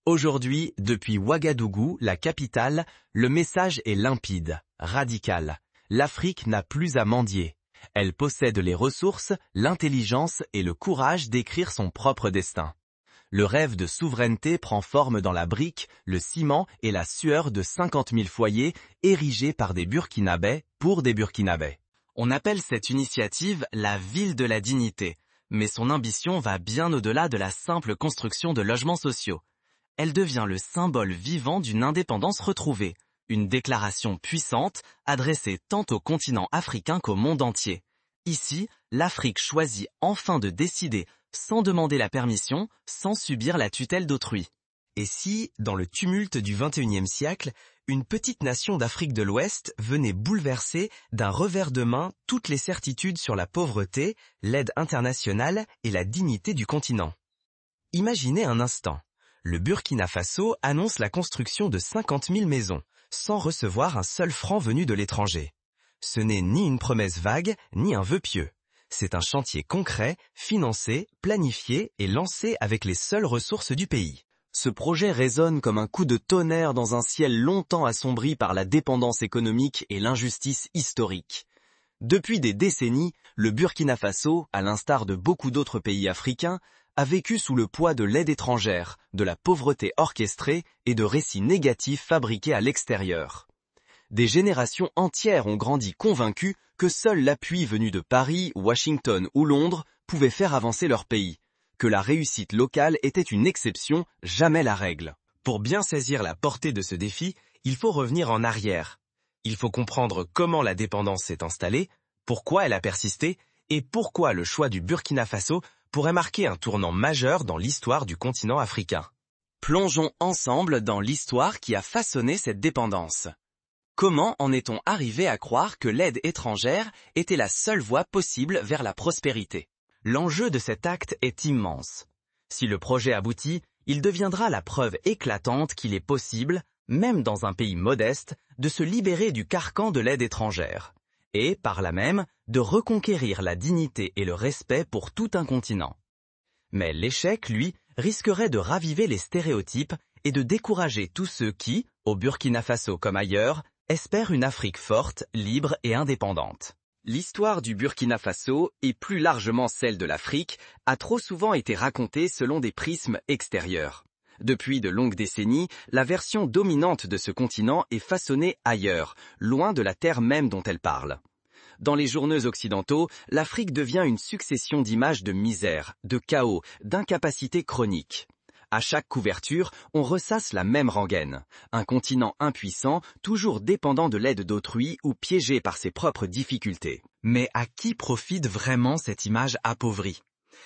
Aujourd'hui, depuis Ouagadougou, la capitale, le message est limpide, radical. L'Afrique n'a plus à mendier. Elle possède les ressources, l'intelligence et le courage d'écrire son propre destin. Le rêve de souveraineté prend forme dans la brique, le ciment et la sueur de 50 000 foyers érigés par des Burkinabés pour des Burkinabés. On appelle cette initiative la ville de la dignité, mais son ambition va bien au-delà de la simple construction de logements sociaux. Elle devient le symbole vivant d'une indépendance retrouvée, une déclaration puissante adressée tant au continent africain qu'au monde entier. Ici, l'Afrique choisit enfin de décider sans demander la permission, sans subir la tutelle d'autrui. Et si, dans le tumulte du XXIe siècle, une petite nation d'Afrique de l'Ouest venait bouleverser d'un revers de main toutes les certitudes sur la pauvreté, l'aide internationale et la dignité du continent? Imaginez un instant. Le Burkina Faso annonce la construction de 50 000 maisons, sans recevoir un seul franc venu de l'étranger. Ce n'est ni une promesse vague, ni un vœu pieux. C'est un chantier concret, financé, planifié et lancé avec les seules ressources du pays. Ce projet résonne comme un coup de tonnerre dans un ciel longtemps assombri par la dépendance économique et l'injustice historique. Depuis des décennies, le Burkina Faso, à l'instar de beaucoup d'autres pays africains, a vécu sous le poids de l'aide étrangère, de la pauvreté orchestrée et de récits négatifs fabriqués à l'extérieur. Des générations entières ont grandi convaincus que seul l'appui venu de Paris, Washington ou Londres pouvait faire avancer leur pays, que la réussite locale était une exception, jamais la règle. Pour bien saisir la portée de ce défi, il faut revenir en arrière. Il faut comprendre comment la dépendance s'est installée, pourquoi elle a persisté et pourquoi le choix du Burkina Faso pourrait marquer un tournant majeur dans l'histoire du continent africain. Plongeons ensemble dans l'histoire qui a façonné cette dépendance. Comment en est-on arrivé à croire que l'aide étrangère était la seule voie possible vers la prospérité? L'enjeu de cet acte est immense. Si le projet aboutit, il deviendra la preuve éclatante qu'il est possible, même dans un pays modeste, de se libérer du carcan de l'aide étrangère, et, par là même, de reconquérir la dignité et le respect pour tout un continent. Mais l'échec, lui, risquerait de raviver les stéréotypes et de décourager tous ceux qui, au Burkina Faso comme ailleurs, espèrent une Afrique forte, libre et indépendante. L'histoire du Burkina Faso, et plus largement celle de l'Afrique, a trop souvent été racontée selon des prismes extérieurs. Depuis de longues décennies, la version dominante de ce continent est façonnée ailleurs, loin de la terre même dont elle parle. Dans les journaux occidentaux, l'Afrique devient une succession d'images de misère, de chaos, d'incapacité chronique. À chaque couverture, on ressasse la même rengaine. Un continent impuissant, toujours dépendant de l'aide d'autrui ou piégé par ses propres difficultés. Mais à qui profite vraiment cette image appauvrie?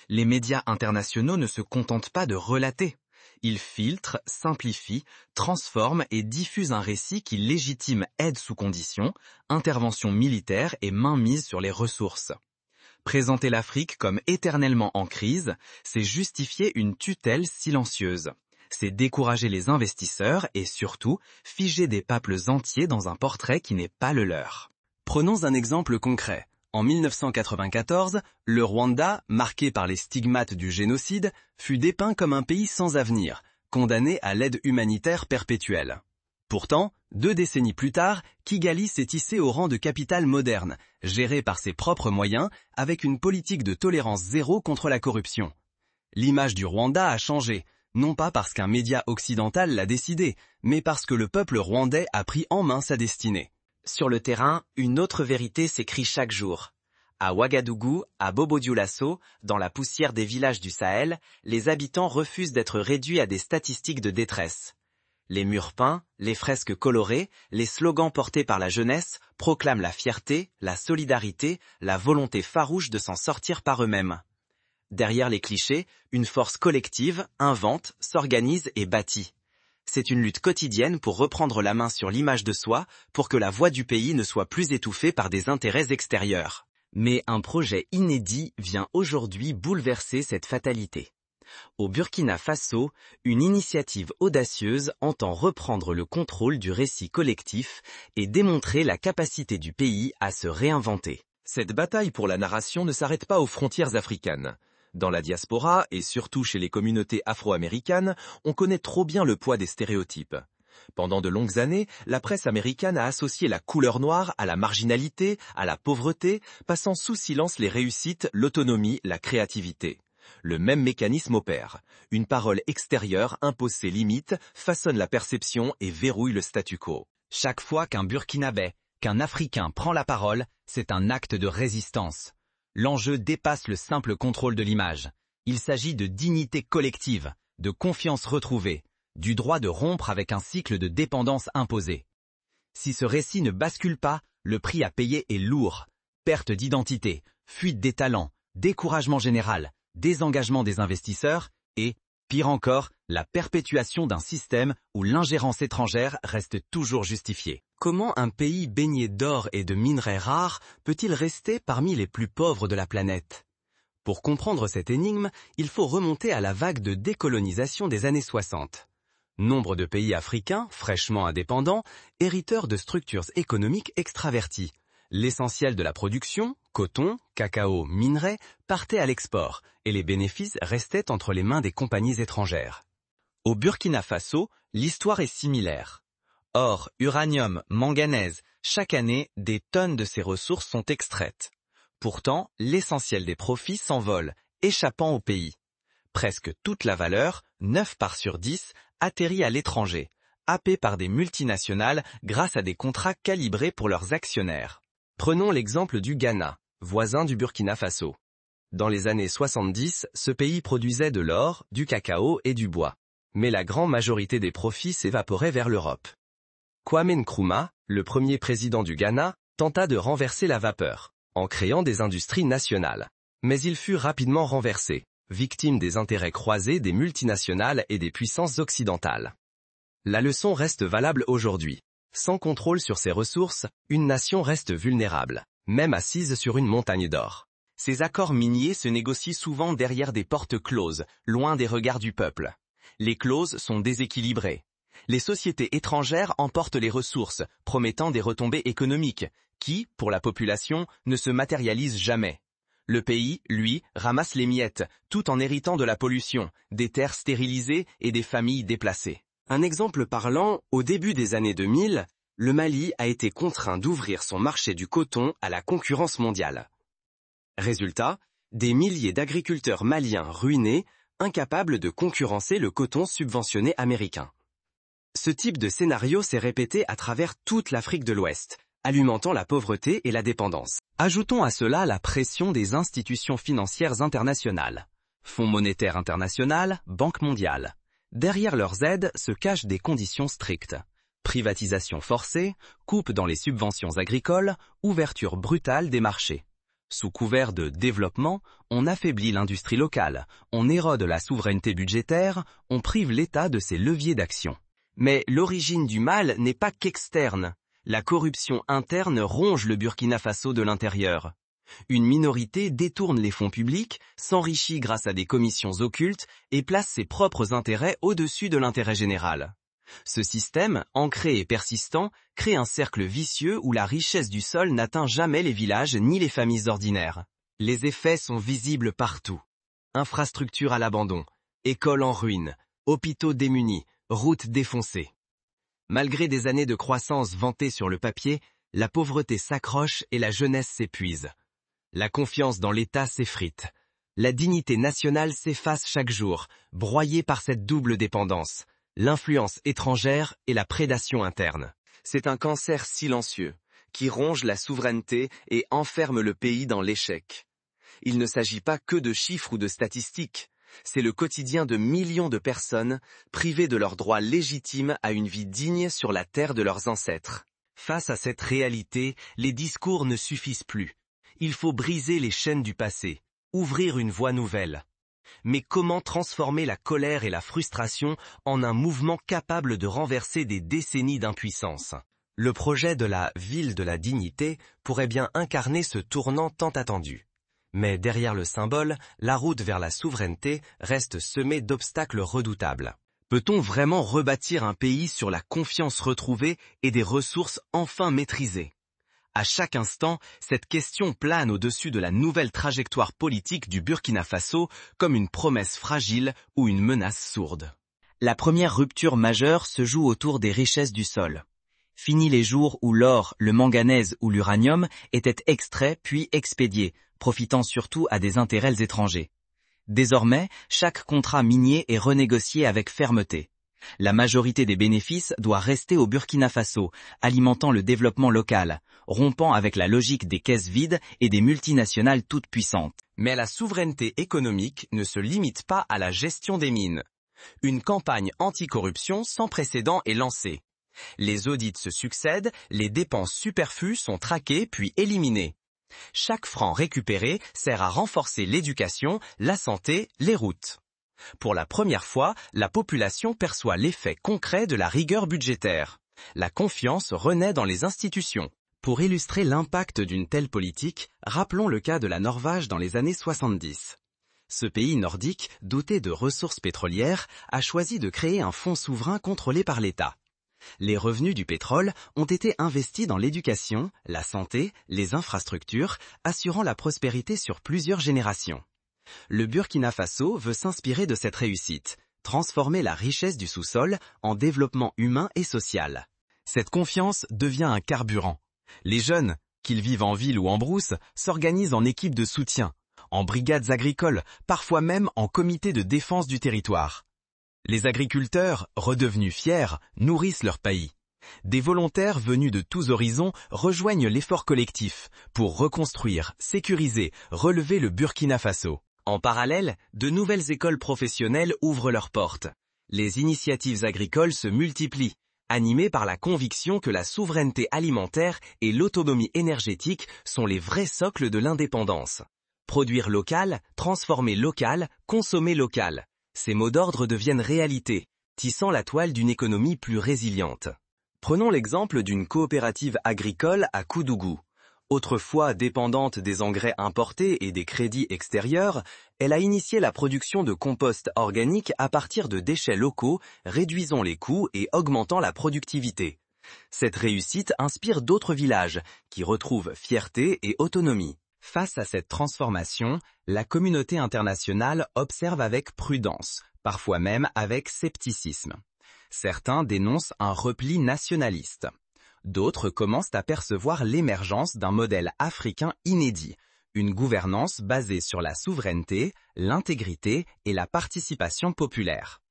Les médias internationaux ne se contentent pas de relater. Ils filtrent, simplifient, transforment et diffusent un récit qui légitime aide sous conditions, intervention militaire et mainmise sur les ressources. Présenter l'Afrique comme éternellement en crise, c'est justifier une tutelle silencieuse. C'est décourager les investisseurs et surtout figer des peuples entiers dans un portrait qui n'est pas le leur. Prenons un exemple concret. En 1994, le Rwanda, marqué par les stigmates du génocide, fut dépeint comme un pays sans avenir, condamné à l'aide humanitaire perpétuelle. Pourtant, 2 décennies plus tard, Kigali s'est hissé au rang de capitale moderne, gérée par ses propres moyens, avec une politique de tolérance zéro contre la corruption. L'image du Rwanda a changé, non pas parce qu'un média occidental l'a décidé, mais parce que le peuple rwandais a pris en main sa destinée. Sur le terrain, une autre vérité s'écrit chaque jour. À Ouagadougou, à Bobo-Dioulasso, dans la poussière des villages du Sahel, les habitants refusent d'être réduits à des statistiques de détresse. Les murs peints, les fresques colorées, les slogans portés par la jeunesse proclament la fierté, la solidarité, la volonté farouche de s'en sortir par eux-mêmes. Derrière les clichés, une force collective invente, s'organise et bâtit. C'est une lutte quotidienne pour reprendre la main sur l'image de soi, pour que la voix du pays ne soit plus étouffée par des intérêts extérieurs. Mais un projet inédit vient aujourd'hui bouleverser cette fatalité. Au Burkina Faso, une initiative audacieuse entend reprendre le contrôle du récit collectif et démontrer la capacité du pays à se réinventer. Cette bataille pour la narration ne s'arrête pas aux frontières africaines. Dans la diaspora, et surtout chez les communautés afro-américaines, on connaît trop bien le poids des stéréotypes. Pendant de longues années, la presse américaine a associé la couleur noire à la marginalité, à la pauvreté, passant sous silence les réussites, l'autonomie, la créativité. Le même mécanisme opère. Une parole extérieure impose ses limites, façonne la perception et verrouille le statu quo. Chaque fois qu'un Burkinabé, qu'un Africain prend la parole, c'est un acte de résistance. L'enjeu dépasse le simple contrôle de l'image. Il s'agit de dignité collective, de confiance retrouvée, du droit de rompre avec un cycle de dépendance imposé. Si ce récit ne bascule pas, le prix à payer est lourd. Perte d'identité, fuite des talents, découragement général, désengagement des investisseurs et, pire encore, la perpétuation d'un système où l'ingérence étrangère reste toujours justifiée. Comment un pays baigné d'or et de minerais rares peut-il rester parmi les plus pauvres de la planète? Pour comprendre cette énigme, il faut remonter à la vague de décolonisation des années 60. Nombre de pays africains, fraîchement indépendants, hériteurs de structures économiques extraverties. L'essentiel de la production, coton, cacao, minerais, partait à l'export et les bénéfices restaient entre les mains des compagnies étrangères. Au Burkina Faso, l'histoire est similaire. Or, uranium, manganèse, chaque année, des tonnes de ces ressources sont extraites. Pourtant, l'essentiel des profits s'envole, échappant au pays. Presque toute la valeur, 9 parts sur 10, atterrit à l'étranger, happée par des multinationales grâce à des contrats calibrés pour leurs actionnaires. Prenons l'exemple du Ghana, voisin du Burkina Faso. Dans les années 70, ce pays produisait de l'or, du cacao et du bois. Mais la grande majorité des profits s'évaporait vers l'Europe. Kwame Nkrumah, le premier président du Ghana, tenta de renverser la vapeur, en créant des industries nationales. Mais il fut rapidement renversé, victime des intérêts croisés des multinationales et des puissances occidentales. La leçon reste valable aujourd'hui. Sans contrôle sur ses ressources, une nation reste vulnérable, même assise sur une montagne d'or. Ces accords miniers se négocient souvent derrière des portes closes, loin des regards du peuple. Les clauses sont déséquilibrées. Les sociétés étrangères emportent les ressources, promettant des retombées économiques, qui, pour la population, ne se matérialisent jamais. Le pays, lui, ramasse les miettes, tout en héritant de la pollution, des terres stérilisées et des familles déplacées. Un exemple parlant, au début des années 2000, le Mali a été contraint d'ouvrir son marché du coton à la concurrence mondiale. Résultat, des milliers d'agriculteurs maliens ruinés, incapables de concurrencer le coton subventionné américain. Ce type de scénario s'est répété à travers toute l'Afrique de l'Ouest, alimentant la pauvreté et la dépendance. Ajoutons à cela la pression des institutions financières internationales. Fonds monétaire international, Banque mondiale. Derrière leurs aides se cachent des conditions strictes. Privatisation forcée, coupe dans les subventions agricoles, ouverture brutale des marchés. Sous couvert de développement, on affaiblit l'industrie locale, on érode la souveraineté budgétaire, on prive l'État de ses leviers d'action. Mais l'origine du mal n'est pas qu'externe. La corruption interne ronge le Burkina Faso de l'intérieur. Une minorité détourne les fonds publics, s'enrichit grâce à des commissions occultes et place ses propres intérêts au-dessus de l'intérêt général. Ce système, ancré et persistant, crée un cercle vicieux où la richesse du sol n'atteint jamais les villages ni les familles ordinaires. Les effets sont visibles partout. Infrastructures à l'abandon, écoles en ruine, hôpitaux démunis, routes défoncées. Malgré des années de croissance vantées sur le papier, la pauvreté s'accroche et la jeunesse s'épuise. La confiance dans l'État s'effrite. La dignité nationale s'efface chaque jour, broyée par cette double dépendance, l'influence étrangère et la prédation interne. C'est un cancer silencieux, qui ronge la souveraineté et enferme le pays dans l'échec. Il ne s'agit pas que de chiffres ou de statistiques. C'est le quotidien de millions de personnes privées de leur droit légitime à une vie digne sur la terre de leurs ancêtres. Face à cette réalité, les discours ne suffisent plus. Il faut briser les chaînes du passé, ouvrir une voie nouvelle. Mais comment transformer la colère et la frustration en un mouvement capable de renverser des décennies d'impuissance? Le projet de la ville de la dignité pourrait bien incarner ce tournant tant attendu. Mais derrière le symbole, la route vers la souveraineté reste semée d'obstacles redoutables. Peut-on vraiment rebâtir un pays sur la confiance retrouvée et des ressources enfin maîtrisées? À chaque instant, cette question plane au-dessus de la nouvelle trajectoire politique du Burkina Faso comme une promesse fragile ou une menace sourde. La première rupture majeure se joue autour des richesses du sol. Fini les jours où l'or, le manganèse ou l'uranium étaient extraits puis expédiés, profitant surtout à des intérêts étrangers. Désormais, chaque contrat minier est renégocié avec fermeté. La majorité des bénéfices doit rester au Burkina Faso, alimentant le développement local, rompant avec la logique des caisses vides et des multinationales toutes puissantes. Mais la souveraineté économique ne se limite pas à la gestion des mines. Une campagne anticorruption sans précédent est lancée. Les audits se succèdent, les dépenses superflues sont traquées puis éliminées. Chaque franc récupéré sert à renforcer l'éducation, la santé, les routes. Pour la première fois, la population perçoit l'effet concret de la rigueur budgétaire. La confiance renaît dans les institutions. Pour illustrer l'impact d'une telle politique, rappelons le cas de la Norvège dans les années 70. Ce pays nordique, doté de ressources pétrolières, a choisi de créer un fonds souverain contrôlé par l'État. Les revenus du pétrole ont été investis dans l'éducation, la santé, les infrastructures, assurant la prospérité sur plusieurs générations. Le Burkina Faso veut s'inspirer de cette réussite, transformer la richesse du sous-sol en développement humain et social. Cette confiance devient un carburant. Les jeunes, qu'ils vivent en ville ou en brousse, s'organisent en équipes de soutien, en brigades agricoles, parfois même en comités de défense du territoire. Les agriculteurs, redevenus fiers, nourrissent leur pays. Des volontaires venus de tous horizons rejoignent l'effort collectif pour reconstruire, sécuriser, relever le Burkina Faso. En parallèle, de nouvelles écoles professionnelles ouvrent leurs portes. Les initiatives agricoles se multiplient, animées par la conviction que la souveraineté alimentaire et l'autonomie énergétique sont les vrais socles de l'indépendance. Produire local, transformer local, consommer local. Ces mots d'ordre deviennent réalité, tissant la toile d'une économie plus résiliente. Prenons l'exemple d'une coopérative agricole à Koudougou. Autrefois dépendante des engrais importés et des crédits extérieurs, elle a initié la production de compost organique à partir de déchets locaux, réduisant les coûts et augmentant la productivité. Cette réussite inspire d'autres villages, qui retrouvent fierté et autonomie. Face à cette transformation, la communauté internationale observe avec prudence, parfois même avec scepticisme. Certains dénoncent un repli nationaliste. D'autres commencent à percevoir l'émergence d'un modèle africain inédit, une gouvernance basée sur la souveraineté, l'intégrité et la participation populaire.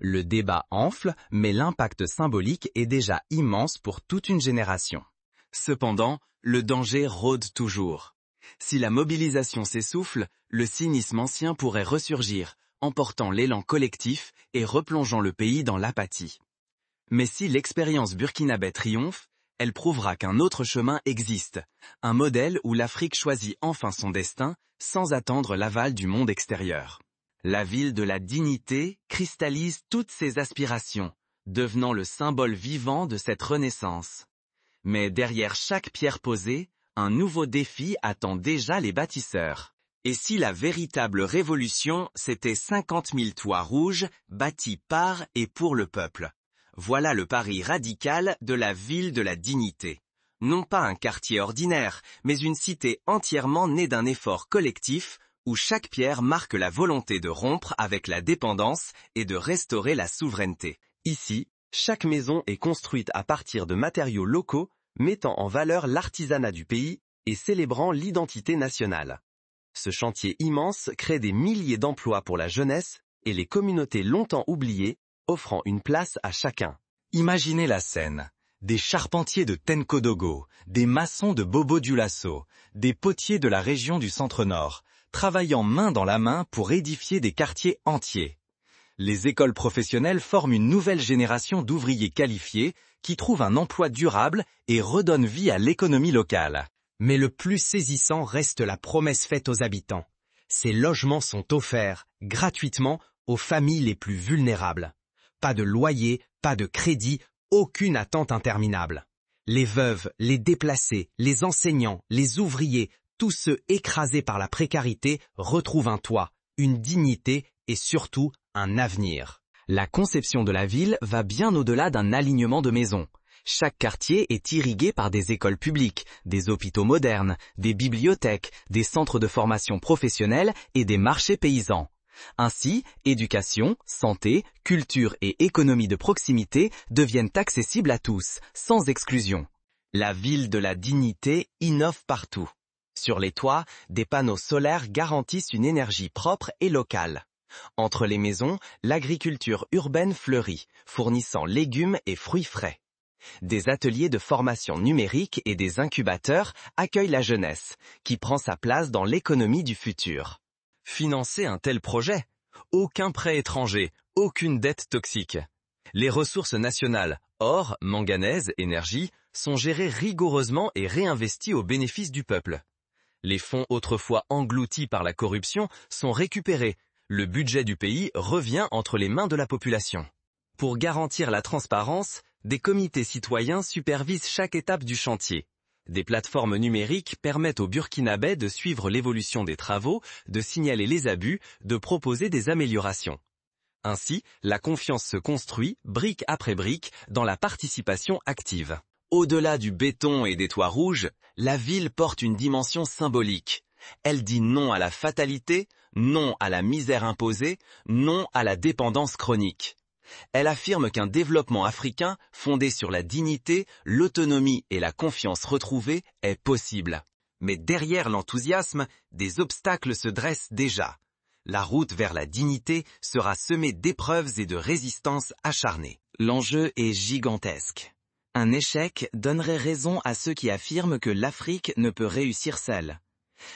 Le débat enfle, mais l'impact symbolique est déjà immense pour toute une génération. Cependant, le danger rôde toujours. Si la mobilisation s'essouffle, le cynisme ancien pourrait ressurgir, emportant l'élan collectif et replongeant le pays dans l'apathie. Mais si l'expérience burkinabé triomphe, elle prouvera qu'un autre chemin existe, un modèle où l'Afrique choisit enfin son destin sans attendre l'aval du monde extérieur. La ville de la dignité cristallise toutes ses aspirations, devenant le symbole vivant de cette renaissance. Mais derrière chaque pierre posée, un nouveau défi attend déjà les bâtisseurs. Et si la véritable révolution, c'était 50 000 toits rouges, bâtis par et pour le peuple? Voilà le pari radical de la ville de la dignité. Non pas un quartier ordinaire, mais une cité entièrement née d'un effort collectif, où chaque pierre marque la volonté de rompre avec la dépendance et de restaurer la souveraineté. Ici, chaque maison est construite à partir de matériaux locaux, mettant en valeur l'artisanat du pays et célébrant l'identité nationale. Ce chantier immense crée des milliers d'emplois pour la jeunesse et les communautés longtemps oubliées, offrant une place à chacun. Imaginez la scène. Des charpentiers de Tenkodogo, des maçons de Bobo-Dioulasso, des potiers de la région du Centre-Nord, travaillant main dans la main pour édifier des quartiers entiers. Les écoles professionnelles forment une nouvelle génération d'ouvriers qualifiés qui trouvent un emploi durable et redonnent vie à l'économie locale. Mais le plus saisissant reste la promesse faite aux habitants. Ces logements sont offerts, gratuitement, aux familles les plus vulnérables. Pas de loyer, pas de crédit, aucune attente interminable. Les veuves, les déplacés, les enseignants, les ouvriers, tous ceux écrasés par la précarité retrouvent un toit, une dignité et surtout un avenir. La conception de la ville va bien au-delà d'un alignement de maisons. Chaque quartier est irrigué par des écoles publiques, des hôpitaux modernes, des bibliothèques, des centres de formation professionnelle et des marchés paysans. Ainsi, éducation, santé, culture et économie de proximité deviennent accessibles à tous, sans exclusion. La ville de la dignité innove partout. Sur les toits, des panneaux solaires garantissent une énergie propre et locale. Entre les maisons, l'agriculture urbaine fleurit, fournissant légumes et fruits frais. Des ateliers de formation numérique et des incubateurs accueillent la jeunesse, qui prend sa place dans l'économie du futur. Financer un tel projet? Aucun prêt étranger, aucune dette toxique. Les ressources nationales, or, manganèse, énergie, sont gérées rigoureusement et réinvesties au bénéfice du peuple. Les fonds autrefois engloutis par la corruption sont récupérés. Le budget du pays revient entre les mains de la population. Pour garantir la transparence, des comités citoyens supervisent chaque étape du chantier. Des plateformes numériques permettent aux Burkinabés de suivre l'évolution des travaux, de signaler les abus, de proposer des améliorations. Ainsi, la confiance se construit, brique après brique, dans la participation active. Au-delà du béton et des toits rouges, la ville porte une dimension symbolique. Elle dit non à la fatalité, non à la misère imposée, non à la dépendance chronique. Elle affirme qu'un développement africain fondé sur la dignité, l'autonomie et la confiance retrouvée est possible. Mais derrière l'enthousiasme, des obstacles se dressent déjà. La route vers la dignité sera semée d'épreuves et de résistances acharnées. L'enjeu est gigantesque. Un échec donnerait raison à ceux qui affirment que l'Afrique ne peut réussir seule.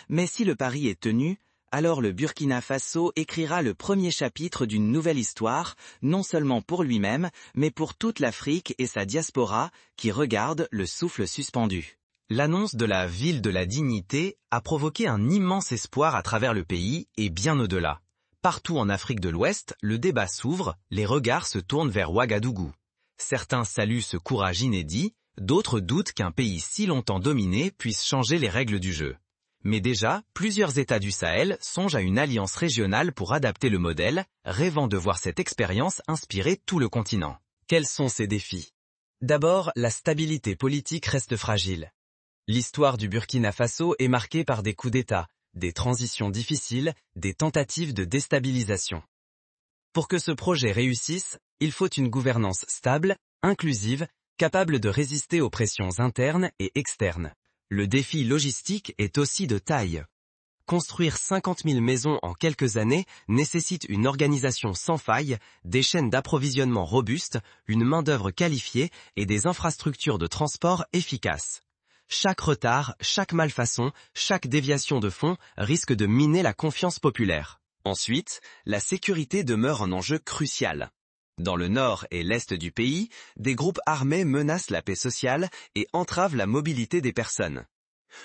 Mais si le pari est tenu, alors le Burkina Faso écrira le premier chapitre d'une nouvelle histoire, non seulement pour lui-même, mais pour toute l'Afrique et sa diaspora, qui regarde le souffle suspendu. L'annonce de la ville de la dignité a provoqué un immense espoir à travers le pays et bien au-delà. Partout en Afrique de l'Ouest, le débat s'ouvre, les regards se tournent vers Ouagadougou. Certains saluent ce courage inédit, d'autres doutent qu'un pays si longtemps dominé puisse changer les règles du jeu. Mais déjà, plusieurs États du Sahel songent à une alliance régionale pour adapter le modèle, rêvant de voir cette expérience inspirer tout le continent. Quels sont ces défis? D'abord, la stabilité politique reste fragile. L'histoire du Burkina Faso est marquée par des coups d'État, des transitions difficiles, des tentatives de déstabilisation. Pour que ce projet réussisse, il faut une gouvernance stable, inclusive, capable de résister aux pressions internes et externes. Le défi logistique est aussi de taille. Construire 50 000 maisons en quelques années nécessite une organisation sans faille, des chaînes d'approvisionnement robustes, une main-d'œuvre qualifiée et des infrastructures de transport efficaces. Chaque retard, chaque malfaçon, chaque déviation de fonds risque de miner la confiance populaire. Ensuite, la sécurité demeure un enjeu crucial. Dans le nord et l'est du pays, des groupes armés menacent la paix sociale et entravent la mobilité des personnes.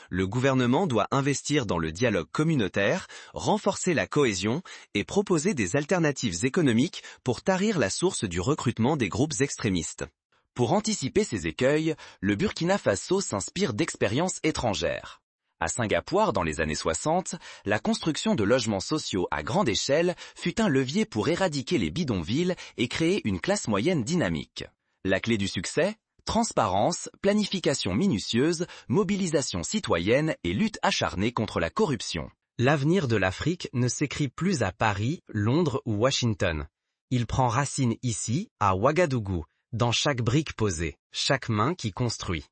Le gouvernement doit investir dans le dialogue communautaire, renforcer la cohésion et proposer des alternatives économiques pour tarir la source du recrutement des groupes extrémistes. Pour anticiper ces écueils, le Burkina Faso s'inspire d'expériences étrangères. À Singapour, dans les années 60, la construction de logements sociaux à grande échelle fut un levier pour éradiquer les bidonvilles et créer une classe moyenne dynamique. La clé du succès? Transparence, planification minutieuse, mobilisation citoyenne et lutte acharnée contre la corruption. L'avenir de l'Afrique ne s'écrit plus à Paris, Londres ou Washington. Il prend racine ici, à Ouagadougou, dans chaque brique posée, chaque main qui construit.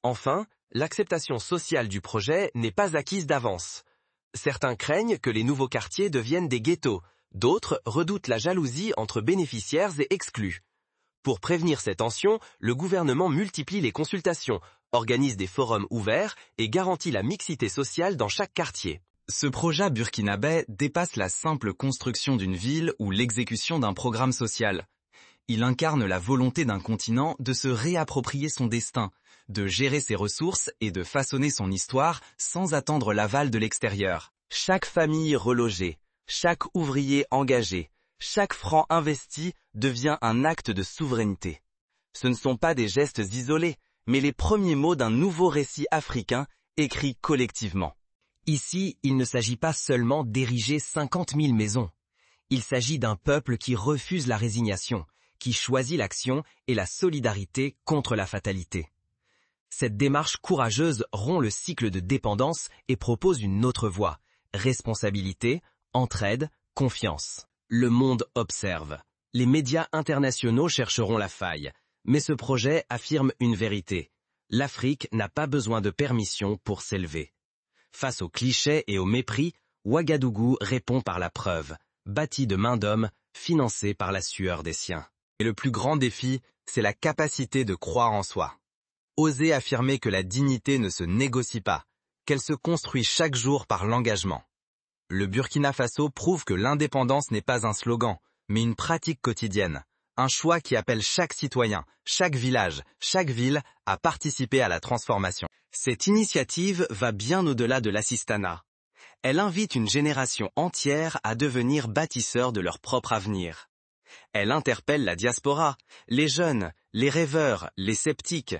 Enfin, l'acceptation sociale du projet n'est pas acquise d'avance. Certains craignent que les nouveaux quartiers deviennent des ghettos, d'autres redoutent la jalousie entre bénéficiaires et exclus. Pour prévenir ces tensions, le gouvernement multiplie les consultations, organise des forums ouverts et garantit la mixité sociale dans chaque quartier. Ce projet burkinabé dépasse la simple construction d'une ville ou l'exécution d'un programme social. Il incarne la volonté d'un continent de se réapproprier son destin, de gérer ses ressources et de façonner son histoire sans attendre l'aval de l'extérieur. Chaque famille relogée, chaque ouvrier engagé, chaque franc investi devient un acte de souveraineté. Ce ne sont pas des gestes isolés, mais les premiers mots d'un nouveau récit africain écrit collectivement. Ici, il ne s'agit pas seulement d'ériger 50 000 maisons. Il s'agit d'un peuple qui refuse la résignation, qui choisit l'action et la solidarité contre la fatalité. Cette démarche courageuse rompt le cycle de dépendance et propose une autre voie: responsabilité, entraide, confiance. Le monde observe. Les médias internationaux chercheront la faille, mais ce projet affirme une vérité: l'Afrique n'a pas besoin de permission pour s'élever. Face aux clichés et au mépris, Ouagadougou répond par la preuve, bâti de main d'homme, financé par la sueur des siens. Et le plus grand défi, c'est la capacité de croire en soi. Oser affirmer que la dignité ne se négocie pas, qu'elle se construit chaque jour par l'engagement. Le Burkina Faso prouve que l'indépendance n'est pas un slogan, mais une pratique quotidienne, un choix qui appelle chaque citoyen, chaque village, chaque ville à participer à la transformation. Cette initiative va bien au-delà de l'assistanat. Elle invite une génération entière à devenir bâtisseurs de leur propre avenir. Elle interpelle la diaspora, les jeunes, les rêveurs, les sceptiques.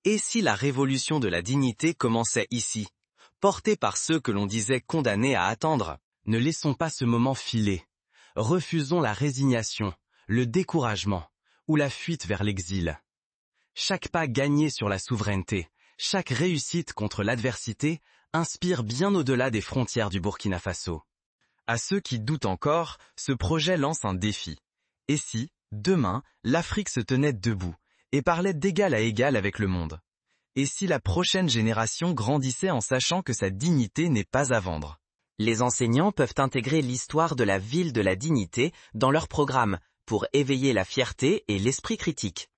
Et si la révolution de la dignité commençait ici, portée par ceux que l'on disait condamnés à attendre? Ne laissons pas ce moment filer. Refusons la résignation, le découragement ou la fuite vers l'exil. Chaque pas gagné sur la souveraineté, chaque réussite contre l'adversité inspire bien au-delà des frontières du Burkina Faso. À ceux qui doutent encore, ce projet lance un défi. Et si, demain, l'Afrique se tenait debout et parlait d'égal à égal avec le monde? Et si la prochaine génération grandissait en sachant que sa dignité n'est pas à vendre? Les enseignants peuvent intégrer l'histoire de la ville de la dignité dans leur programme pour éveiller la fierté et l'esprit critique.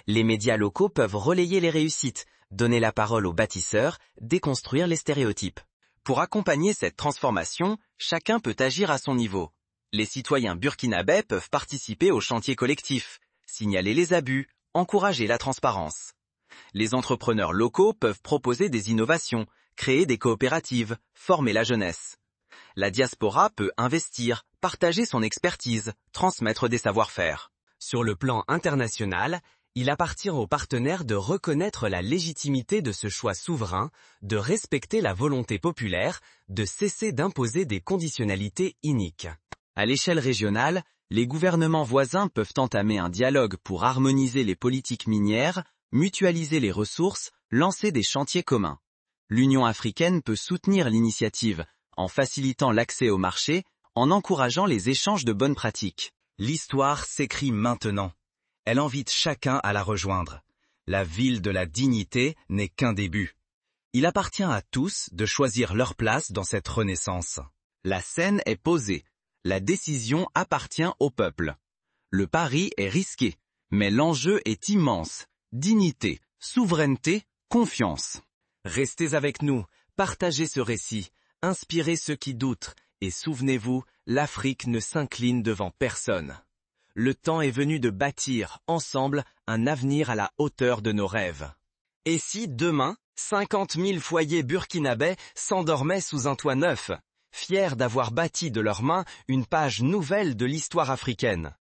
Les médias locaux peuvent relayer les réussites, donner la parole aux bâtisseurs, déconstruire les stéréotypes. Pour accompagner cette transformation, chacun peut agir à son niveau. Les citoyens burkinabés peuvent participer aux chantiers collectifs, signaler les abus, encourager la transparence. Les entrepreneurs locaux peuvent proposer des innovations, créer des coopératives, former la jeunesse. La diaspora peut investir, partager son expertise, transmettre des savoir-faire. Sur le plan international, il appartient aux partenaires de reconnaître la légitimité de ce choix souverain, de respecter la volonté populaire, de cesser d'imposer des conditionnalités iniques. À l'échelle régionale, les gouvernements voisins peuvent entamer un dialogue pour harmoniser les politiques minières, mutualiser les ressources, lancer des chantiers communs. L'Union africaine peut soutenir l'initiative en facilitant l'accès au marché, en encourageant les échanges de bonnes pratiques. L'histoire s'écrit maintenant. Elle invite chacun à la rejoindre. La ville de la dignité n'est qu'un début. Il appartient à tous de choisir leur place dans cette renaissance. La scène est posée. La décision appartient au peuple. Le pari est risqué, mais l'enjeu est immense. Dignité, souveraineté, confiance. Restez avec nous, partagez ce récit, inspirez ceux qui doutent, et souvenez-vous, l'Afrique ne s'incline devant personne. Le temps est venu de bâtir, ensemble, un avenir à la hauteur de nos rêves. Et si, demain, 50 000 foyers burkinabés s'endormaient sous un toit neuf, fiers d'avoir bâti de leurs mains une page nouvelle de l'histoire africaine?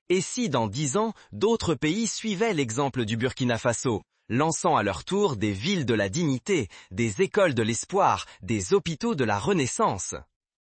Et si, dans 10 ans, d'autres pays suivaient l'exemple du Burkina Faso, lançant à leur tour des villes de la dignité, des écoles de l'espoir, des hôpitaux de la Renaissance?